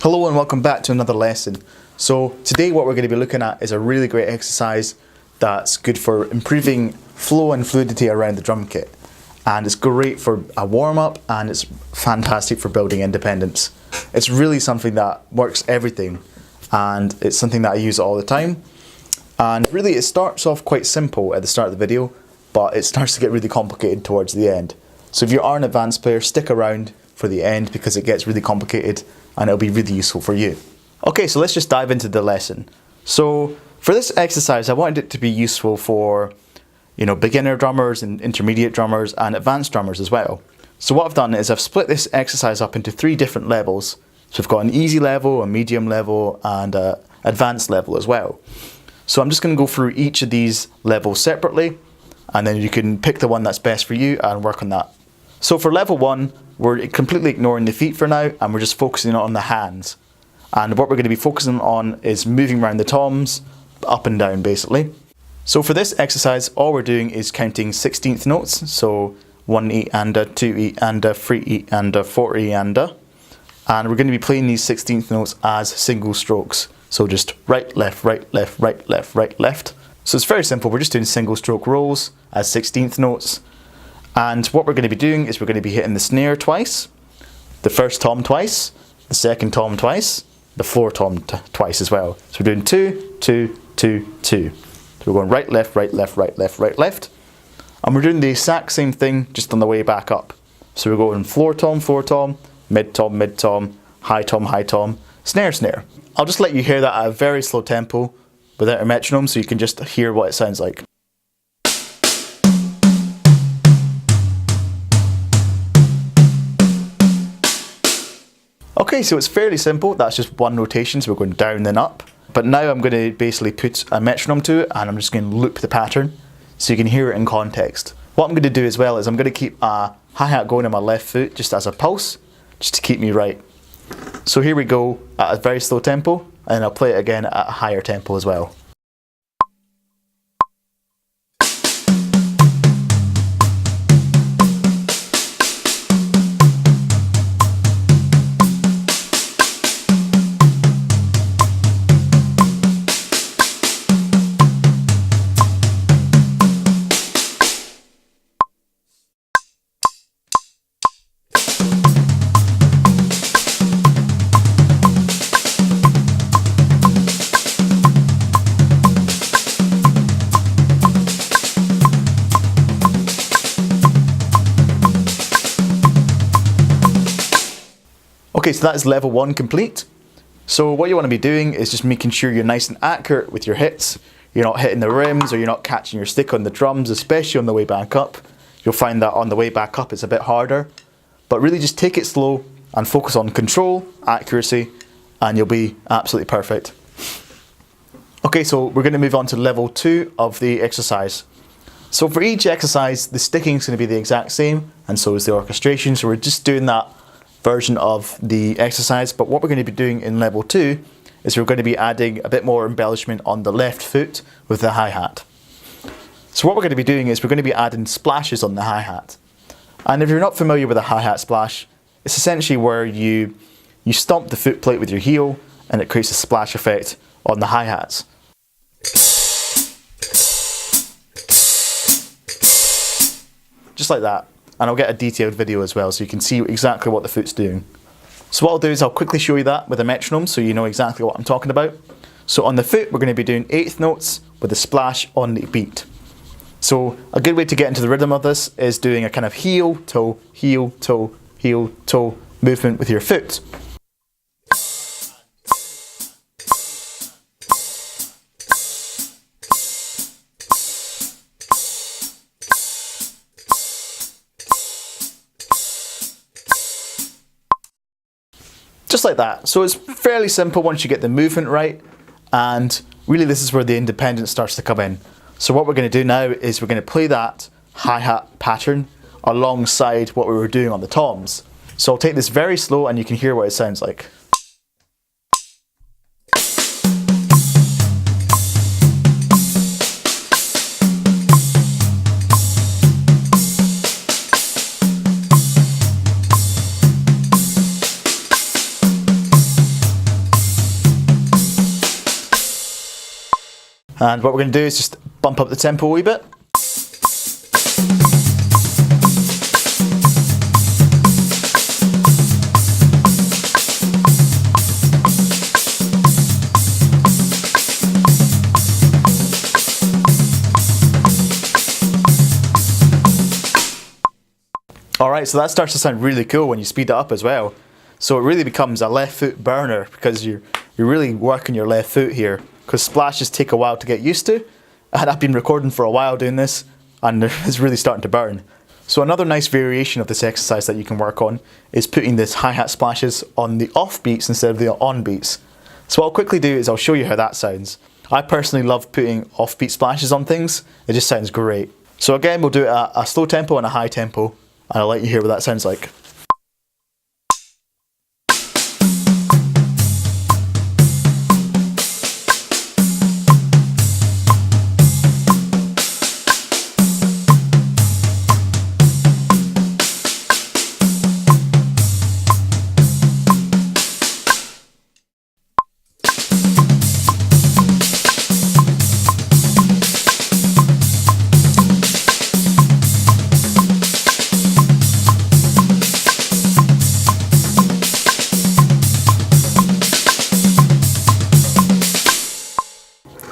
Hello and welcome back to another lesson. So today what we're going to be looking at is a really great exercise that's good for improving flow and fluidity around the drum kit. And it's great for a warm-up and it's fantastic for building independence. It's really something that works everything and it's something that I use all the time. And really it starts off quite simple at the start of the video, but it starts to get really complicated towards the end. So if you are an advanced player, stick around for the end because it gets really complicated and it'll be really useful for you. Okay, so let's just dive into the lesson. So for this exercise, I wanted it to be useful for, beginner drummers and intermediate drummers and advanced drummers as well. So what I've done is I've split this exercise up into 3 different levels. So we've got an easy level, a medium level, and an advanced level as well. So I'm just going to go through each of these levels separately, and then you can pick the one that's best for you and work on that. So for level 1, we're completely ignoring the feet for now, and we're just focusing on the hands. And what we're going to be focusing on is moving around the toms, up and down basically. So for this exercise, all we're doing is counting 16th notes. So 1 E and a, 2 E and a, 3 E and a, 4 E and a. And we're going to be playing these 16th notes as single strokes. So just right, left, right, left, right, left, right, left. So it's very simple. We're just doing single stroke rolls as 16th notes. And what we're going to be doing is we're going to be hitting the snare twice, the first tom twice, the second tom twice, the floor tom twice as well. So we're doing 2, 2, 2, 2. So we're going right, left, right, left, right, left, right, left. And we're doing the exact same thing just on the way back up. So we're going floor tom, mid tom, high tom, snare, snare. I'll just let you hear that at a very slow tempo without a metronome so you can just hear what it sounds like. Okay, so it's fairly simple. That's just one notation, so we're going down then up. But now I'm going to basically put a metronome to it and I'm just going to loop the pattern so you can hear it in context. What I'm going to do as well is I'm going to keep a hi-hat going on my left foot just as a pulse, just to keep me right. So here we go at a very slow tempo, and I'll play it again at a higher tempo as well. Okay, so that is level 1 complete. So what you want to be doing is just making sure you're nice and accurate with your hits. You're not hitting the rims or you're not catching your stick on the drums, especially on the way back up. You'll find that on the way back up it's a bit harder. But really just take it slow and focus on control, accuracy, and you'll be absolutely perfect. Okay, so we're going to move on to level 2 of the exercise. So for each exercise, the sticking is going to be the exact same, and so is the orchestration. So we're just doing that version of the exercise, but what we're going to be doing in level 2 is we're going to be adding a bit more embellishment on the left foot with the hi-hat. So what we're going to be doing is we're going to be adding splashes on the hi-hat. And if you're not familiar with a hi-hat splash, it's essentially where you stomp the foot plate with your heel and it creates a splash effect on the hi-hats. Just like that. And I'll get a detailed video as well so you can see exactly what the foot's doing. So what I'll do is I'll quickly show you that with a metronome so you know exactly what I'm talking about. So on the foot we're going to be doing 8th notes with a splash on the beat. So a good way to get into the rhythm of this is doing a kind of heel, toe, heel, toe, heel, toe movement with your foot. Just like that. So it's fairly simple once you get the movement right, and really this is where the independence starts to come in. So what we're going to do now is we're going to play that hi-hat pattern alongside what we were doing on the toms. So I'll take this very slow and you can hear what it sounds like. And what we're going to do is just bump up the tempo a wee bit. Alright, so that starts to sound really cool when you speed it up as well. So it really becomes a left foot burner because you're really working your left foot here, because splashes take a while to get used to, and I've been recording for a while doing this and it's really starting to burn. So another nice variation of this exercise that you can work on is putting this hi-hat splashes on the off beats instead of the on beats. So what I'll quickly do is I'll show you how that sounds. I personally love putting off beat splashes on things, it just sounds great. So again, we'll do it at a slow tempo and a high tempo, and I'll let you hear what that sounds like.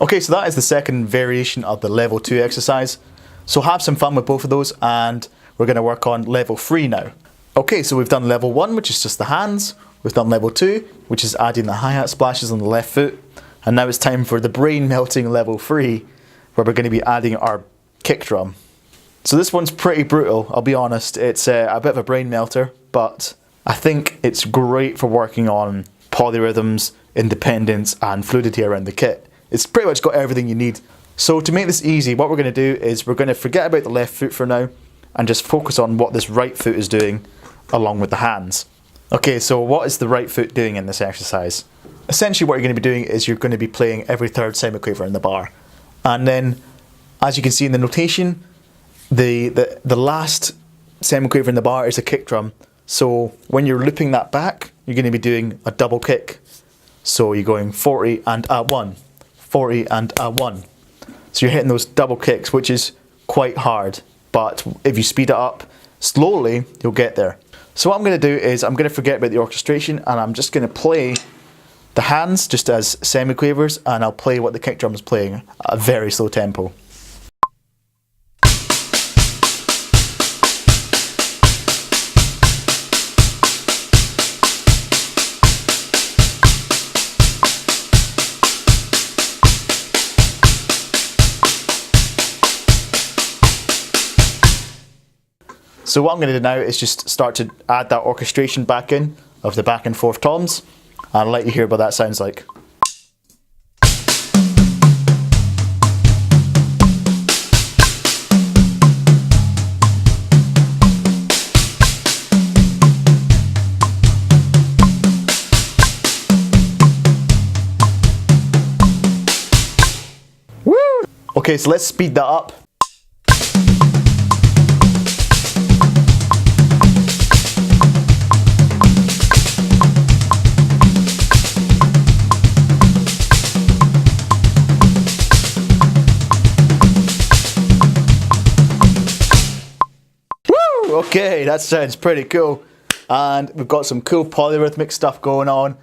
Okay, so that is the second variation of the level 2 exercise. So have some fun with both of those, and we're going to work on level 3 now. Okay, so we've done level 1, which is just the hands. We've done level 2, which is adding the hi-hat splashes on the left foot. And now it's time for the brain melting level 3, where we're going to be adding our kick drum. So this one's pretty brutal, I'll be honest. It's a bit of a brain melter, but I think it's great for working on polyrhythms, independence, and fluidity around the kit. It's pretty much got everything you need. So to make this easy, what we're going to do is we're going to forget about the left foot for now and just focus on what this right foot is doing along with the hands. Okay, so what is the right foot doing in this exercise? Essentially what you're going to be doing is you're going to be playing every third semiquaver in the bar. And then, as you can see in the notation, the last semiquaver in the bar is a kick drum. So when you're looping that back, you're going to be doing a double kick. So you're going 40 and a 1. 40 and a 1. So you're hitting those double kicks, which is quite hard, but if you speed it up slowly, you'll get there. So what I'm going to do is I'm going to forget about the orchestration, and I'm just going to play the hands just as semiquavers, and I'll play what the kick drum is playing at a very slow tempo. So what I'm going to do now is just start to add that orchestration back in of the back and forth toms, and I'll let you hear what that sounds like. Woo! Okay, so let's speed that up. Okay, that sounds pretty cool, and we've got some cool polyrhythmic stuff going on,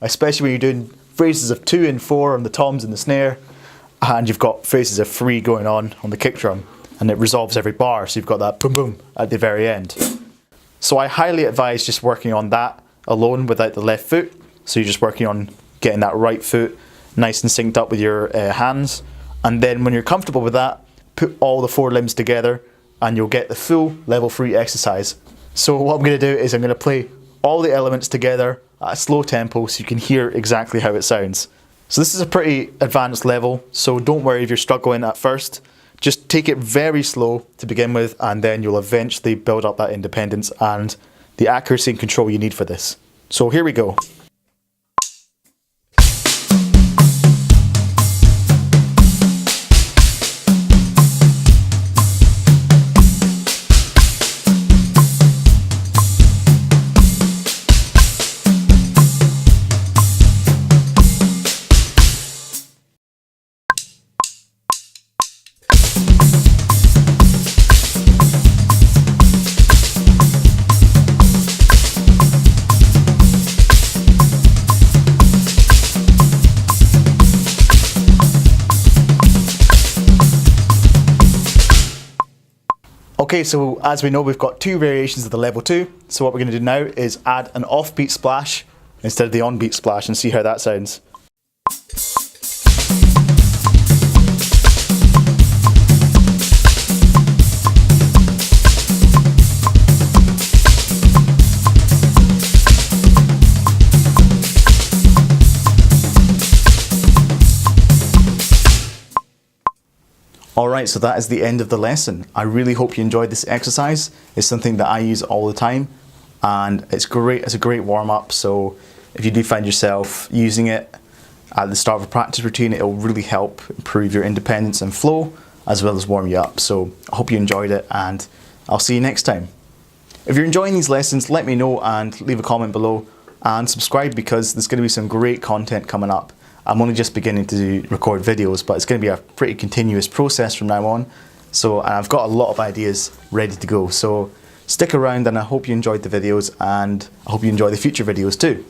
especially when you're doing phrases of 2 and 4 on the toms and the snare, and you've got phrases of 3 going on the kick drum, and it resolves every bar, so you've got that boom boom at the very end. So I highly advise just working on that alone without the left foot, so you're just working on getting that right foot nice and synced up with your hands, and then when you're comfortable with that, put all the 4 limbs together and you'll get the full level 3 exercise. So what I'm going to do is I'm going to play all the elements together at a slow tempo so you can hear exactly how it sounds. So this is a pretty advanced level, so don't worry if you're struggling at first. Just take it very slow to begin with, and then you'll eventually build up that independence and the accuracy and control you need for this. So here we go. Okay, so as we know, we've got two variations of the level 2. So what we're going to do now is add an offbeat splash instead of the on-beat splash and see how that sounds. Alright, so that is the end of the lesson. I really hope you enjoyed this exercise. It's something that I use all the time and it's great. It's a great warm-up, so if you do find yourself using it at the start of a practice routine, it will really help improve your independence and flow as well as warm you up. So I hope you enjoyed it and I'll see you next time. If you're enjoying these lessons, let me know and leave a comment below and subscribe because there's going to be some great content coming up. I'm only just beginning to record videos, but it's going to be a pretty continuous process from now on. So I've got a lot of ideas ready to go. So stick around and I hope you enjoyed the videos and I hope you enjoy the future videos too.